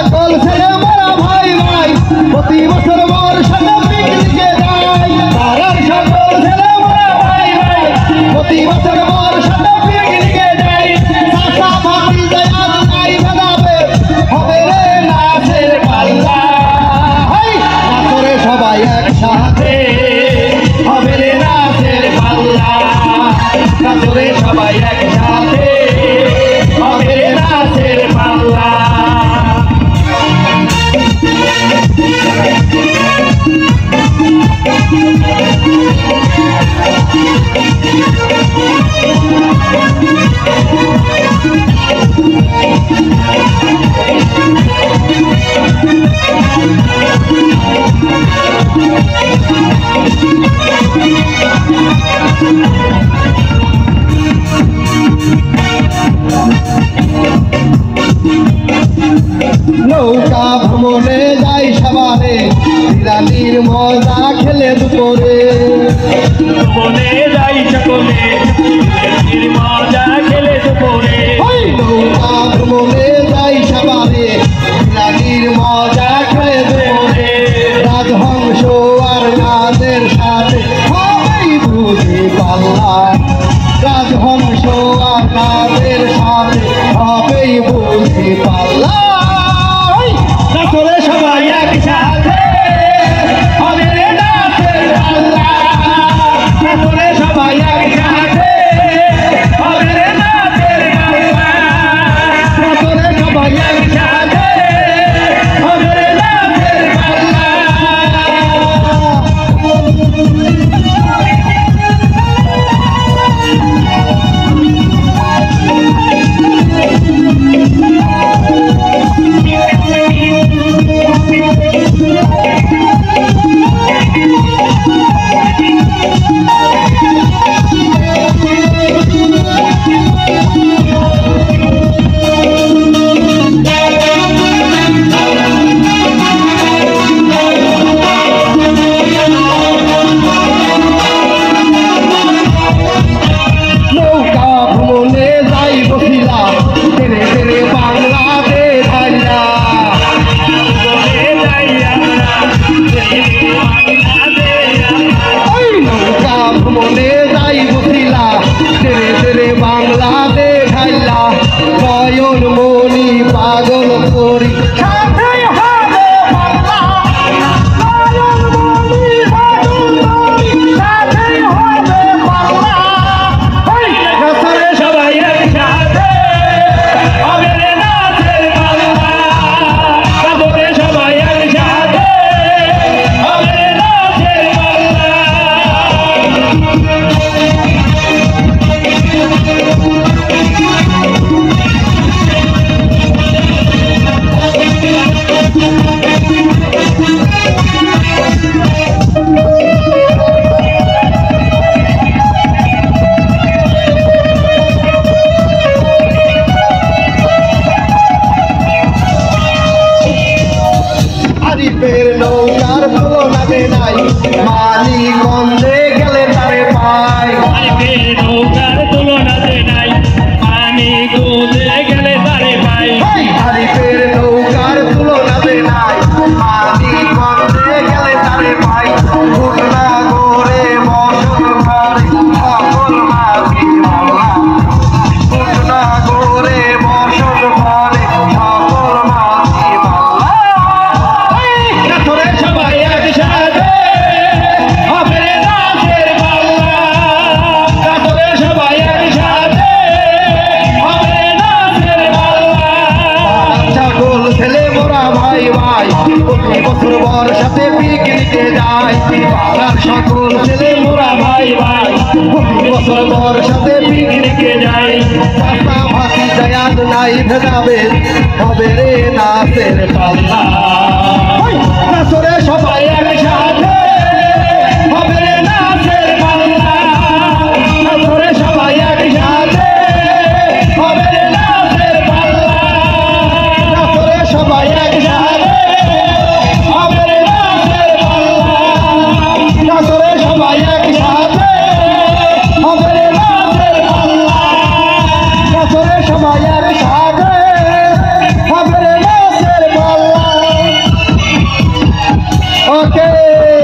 সকল ছেলে মোরা ভাই ভাই প্রতি বছর বর্ষাতে পিকনিকে যাই পাড়ার সকল ছেলে মোরা ভাই ভাই প্রতি বছর বর্ষাতে পিকনিকে যাই চাচা ভাতিজা আজ নাই ভেদাবে হবে রে নাচের পাল্লা নাচরে সবাই একসাথে হবে রে নাচের পাল্লা নাচরে সবাই একসাথে হবে রে নাচের পাল্লা নৌকা ভ্রমণে যাই সবারে রানীর মজা খেলে দুপুরে ভ্রমণে যাই সকলে মজা খেলে দুপুরে নৌকা ভ্রমণে যাই সবারে রানীর মজা খেলে দুপুরে রাজহংস আর নাদের সাথে হবেই বুঝি পাল্লা রাজহংস আর নাদের সাথে হবেই বুঝি পাল্লা নাচরে সবাই একসাথে হবে রে নাচের পাল্লা নাচরে সবাই একসাথে হবে রে নাচের পাল্লা নাচরে সবাই একসাথে হবে রে নাচের পাল্লা নৌকার তুলনাতে নাই মানিকগঞ্জে গেলে তারে পাই নৌকার তুলনাতে নাই মানিকগঞ্জে গেলে তারে পাই হারিফের নৌকার তুলনাতে নাই মানিকগঞ্জে গেলে তারে পাই ঘটনা করে বসত ঘরে সকল মাঝি মাওলা ঘটনা করে বসত ঘরে সকল মাঝি মাওলা সবাই একসাথে হবে নাচের পাল্লা সবাই একসাথে হবে নাচের পাল্লা ছাগল ছেলে মোরা ভাই ভাই প্রতি বছর বর্ষাতে পিকনিকে যাই পাড়ার সকল ছেলে মোরা ভাই ভাই প্রতি বছর বর্ষাতে পিকনিকে যাই চাচা ভাতিজা আজ নাই ভেদাবে হবে রে নাচের পাল্লা নাচরে সবাই একসাথে হবে রে নাচের পাল্লা নাচরে সবাই একসাথে হবে রে নাচের পাল্লা নাচরে সবাই একসাথে হবে রে নাচের পাল্লা নাচরে সবাই একসাথে হবে রে নাচের পাল্লা নাচরে সবাই একসাথে হবে রে নাচের পাল্লা ওকে